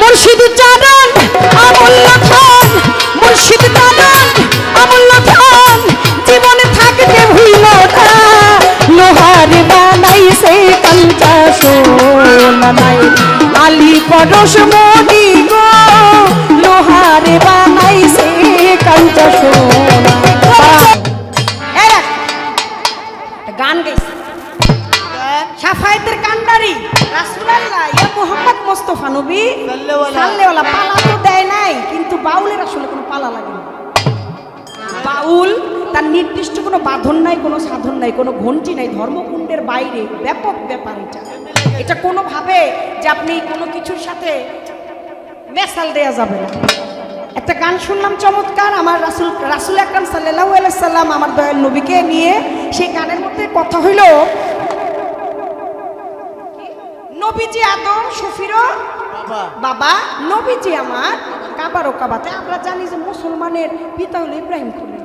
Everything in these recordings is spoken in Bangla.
মুর্শিদ জানান আমূল্য ধন, মুর্শিদ জানান আমূল্য ধন, জীবনে থাকতে ভুইল না। লোহার বানাইছে কাঞ্চা সোনা নাই, আলী পরশ মনি গো লোহার বানাইছে কাঞ্চা সোনা। গান গাইছে সাফায়েতের কান্ডারি রাসূলুল্লাহ ইয়া মুহাম্মদ মুস্তাফা নবী সাল্লাল্লাহু পালা তো দেয় নাই, কিন্তু বাউলের আসলে কোনো পালা লাগে না। বাউল তার নির্দিষ্ট কোনো বাঁধন নাই, কোনো সাধন নাই, কোনো ঘণ্টি নাই, ধর্মকুণ্ডের বাইরে ব্যাপক ব্যাপার এটা। এটা কোনোভাবে যে আপনি কোনো কিছুর সাথে মেশাল দেয়া যাবে না। একটা গান শুনলাম চমৎকার, আমার রাসূল আকরাম সাল্লাল্লাহু আলাইহি সাল্লাম আমার দয়াল নবীকে নিয়ে, সেই গানের মধ্যে কথা হইল নবীজি আদম শফিরও বাবা, নবীজি আমার কাবারও কাবাতে। আমরা জানি যে মুসলমানের পিতা হলো ইব্রাহিম খলিল,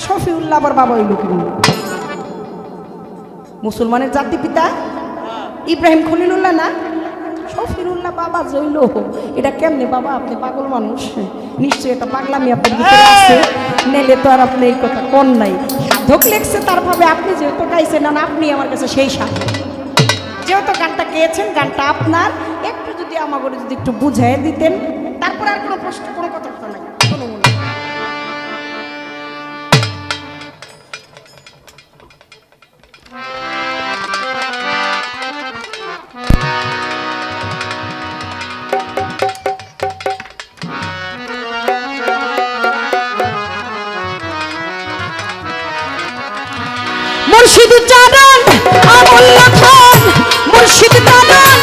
শফিউল্লাহ আবার বাবা হইল কি? মুসলমানের জাতি পিতা ইব্রাহিম খলিলুল্লাহ না, শফিউল্লাহ বাবা জইল। এটা কেমনে বাবা? আপনি পাগল মানুষ, নিশ্চয়ই এটা পাগলামি আপনার ভিতরে আছে, নেলে তো আর আপনি এই কথা কোন নাই। সাধক লেখছে তার ভাবে, আপনি যেহেতু গাইছেন না, আপনি আমার কাছে সেই সাধক। যেহেতু গানটা গেয়েছেন, গানটা আপনার, একটু যদি আমাকে যদি একটু বুঝাই দিতেন, তারপর আর কোনো প্রশ্ন কোনো কথা নাই। মুর্শিদ জানান আমূল্য ধন, মুর্শিদ জানান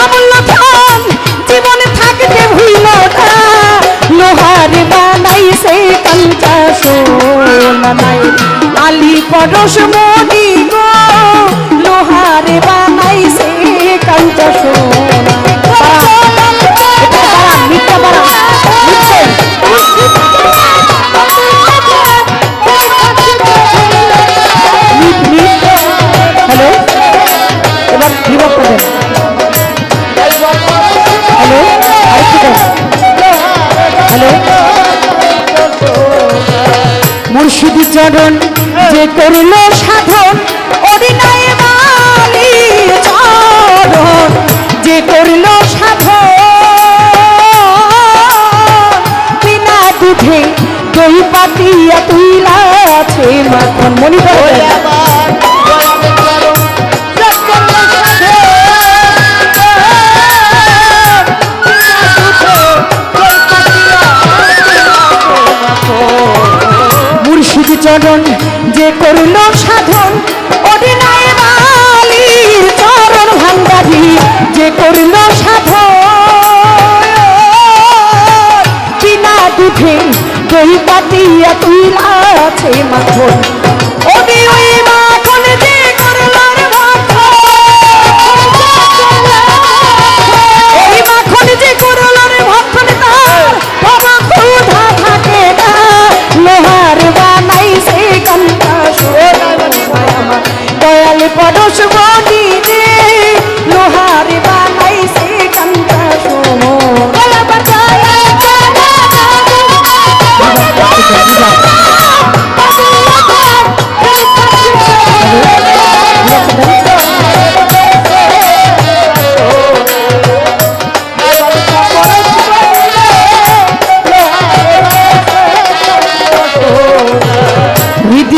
আমূল্য ধন, জীবনে থাকতে ভুইল না। লোহার বানাইছে কাঞ্চা সোনা নাই, আলী পরশ মনি গো লোহার বানাইছে কাঞ্চা সোনা। মুর্শিদ চরণ যে করল সাধন, অরিনায় বালি চরণ যে করল সাধন, বিনা দুধে দই পাতিয়া তুইলাছে মাখন। মনি চরণ যে করল সাধন, অরিনায় বালির চরণ ভান্ডারি যে করল সাধন, বিনা দুধে দই পাতিয়া তুইলাছে মাখন। ওই মাখন যে করল ভক্ষণ, ওই মাখন যে করল ভক্ষণ, তার বাবা ক্ষুধা থাকে না। লোহার বানাইছে কাঞ্চা সোনা আমার দয়াল পরশ মনি রে, লোহার বানাইছে কাঞ্চা সোনা।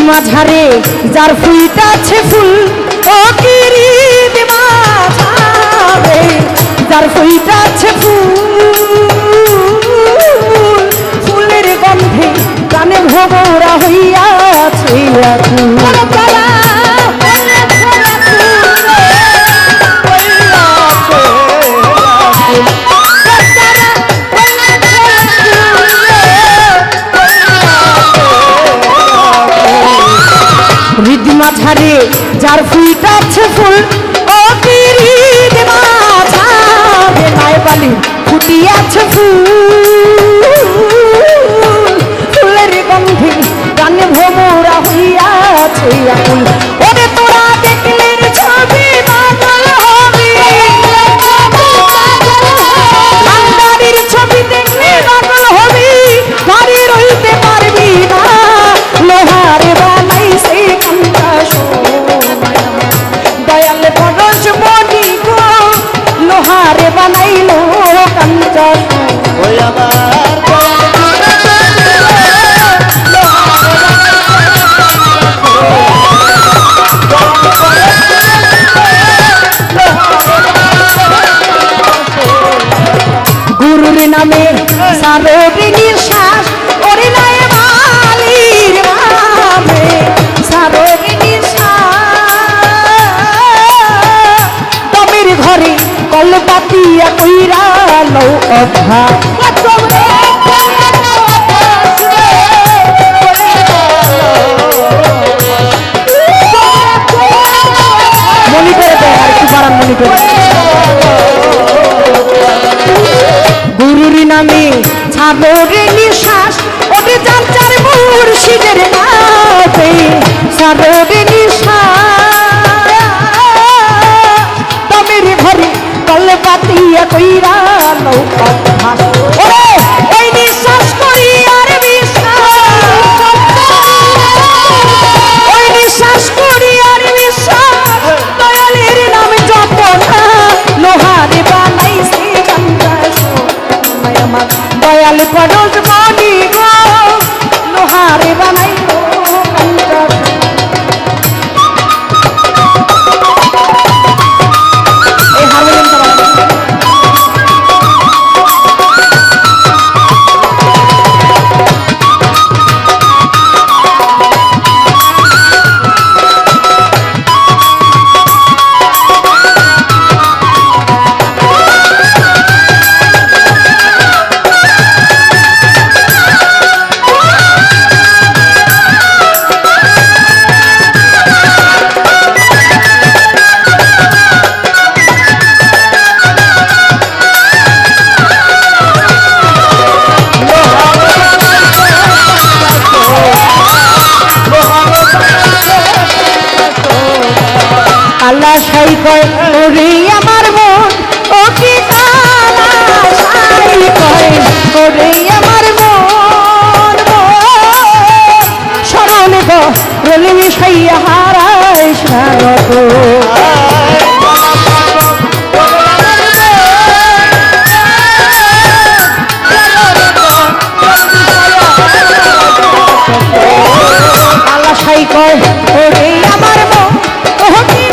মাঝারে যার ফুইটাছে ফুল, ও কিরিদ মাঝারে যার ফুইটাছে ফুল, ফুলের গন্ধে কানে ভোগরা হইয়াছে আকুল। মাঝারে যার ফুইটাছে ফুল, ও কিরিদ মাঝারে নাই বালি ফুটিয়াছে ফুল, ফুলের গন্ধে গানে ভোমরা হইয়াছে আকুল। ওরে তোরা দেখলে ছবি পাগল হবি, লোহারে বানাইলো কাঞ্চন ওই আমার গুরুর নামে সারোরে নিঃশ্বাস ওরে নাই মালির নামে সারোরে নিঃশ্বাস দমের ঘরে কল পাতিয়া কইরা লও অভা মনে করে দেয় আর একটু বারান মনে করে গুরুর নামে ছাড়রে নিঃশ্বাস ওকে জানচার মুর্শিদের নামে ছাড়রে নিঃশ্বাস দমের ঘরে কল পাতিয়া কইরা লও অভ্যাস ওরে ওই নিঃশ্বাস করি আর বিশ্বাস ওই নিঃশ্বাস করি আর বিশ্বাস দয়ালের নামে জপনা লোহারে বানাইছে আমার দয়াল পরশ বনি গো লোহারে বানাইলো এই হারমোনিয়ামটা আল্লাহ সাই কয় ওরে আমার মন ও কি কালা সাই কয় ওরে আমার মন শরণে গো রলে মিশাইয়া হারাই সারত আল্লাহ সাই কয় ওরে আমার মন ও কি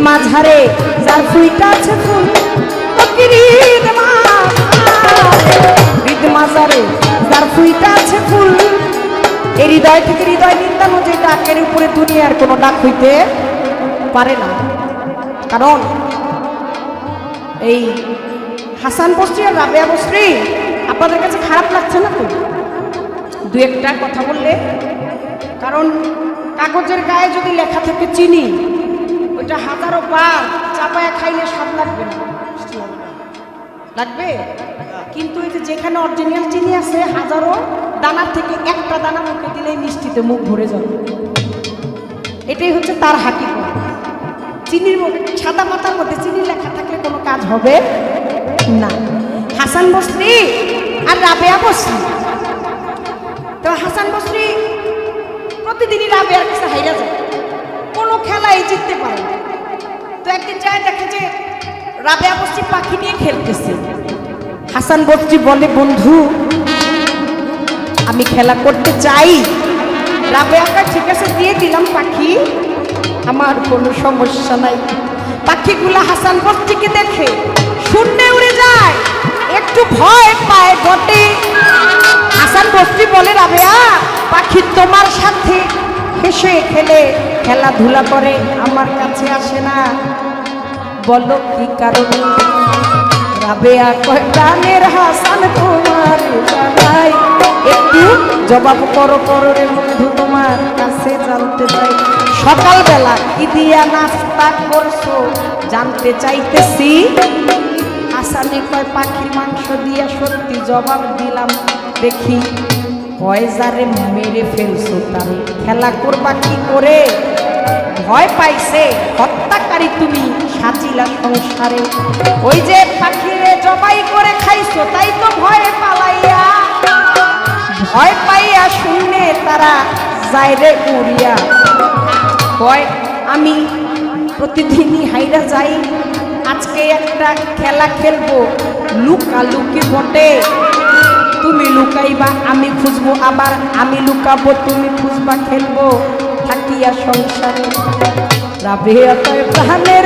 মাঝারে যার ফুইটা আছে ফুল হৃদ মাঝারে যার ফুইটা আছে ফুল এই হৃদয় থেকে হৃদয় নিন্দানো যে ডাকের উপরে দুনিয়ার কোনো ডাক হইতে পারে না। কারণ এই হাসান বস্রি আর রাবেয়া বস্রি আপনাদের কাছে খারাপ লাগছে না তো দু একটা কথা বললে? কারণ কাগজের গায়ে যদি লেখা থাকে চিনি, ওইটা হাজারো বার চাপায়া খাইলে স্বাদ লাগবে না, লাগবে। কিন্তু এই যে যেখানে অরিজিনাল চিনি আছে হাজারো দানার থেকে একটা দানা মুখে দিলেই মিষ্টিতে মুখ ভরে যাবে। এটাই হচ্ছে তার হাকিকত। চিনির মধ্যে সাদা পাতার মধ্যে চিনি লেখা থাকলে কোনো কাজ হবে না। হাসান বস্রি আর রাবেয়া বস্রি তো হাসান বসরি প্রতিদিনই রাবেয়ার কাছে হাইরা যায়, কোনো খেলাই জিততে পারে না। তো একদিন যায় দেখে যে রাবেয়া বসরি পাখি নিয়ে খেলতেছে। হাসান বসরি বলে, বন্ধু আমি খেলা করতে চাই। রাবেয়াকে ঠিক আছে দিয়ে দিলাম পাখি, আমার কোনো সমস্যা নাই। পাখিগুলা হাসান বসরিকে দেখে শূন্যে উড়ে যায়, একটু ভয় পায় বটে। হাসান বসরি বলে, রাবেয়া পাখি তোমার সাথে হেসে খেলে খেলাধুলা করে, আমার কাছে আসে না, বলো কি কারণে? রাবেয়া কয়, প্রাণের হাসান তোমার জানাই, একটু জবাব করো রে বন্ধু, তোমার কাছে জানতে চাই। সকালবেলা কি দিয়া নাস্তা করছো জানতে চাইতেছি। হাসানে কয়, পাখির মাংস দিয়া। সত্যি জবাব দিলাম, দেখি পয়সারে মেরে ফেলছো, তারে খেলা করবা কি করে? ভয় পাইছে হত্যাকারী তুমি সাজিলা সংসারে। ওই যে পাখিরে জবাই করে খাইছো, তাই তো ভয়ে পালাইয়া, ভয় পাইয়া শুনে তারা যায় রে উড়িয়া। কয়, আমি প্রতিদিনই হাইরা যাই, আজকে একটা খেলা খেলবো, লুকালুকি বটে। তুমি লুকাইবা আমি খুঁজবো, আবার আমি লুকাবো তুমি খুঁজবা, খেলবো থাকিয়া সংসারে। রাবেয়া কয়, প্রাণের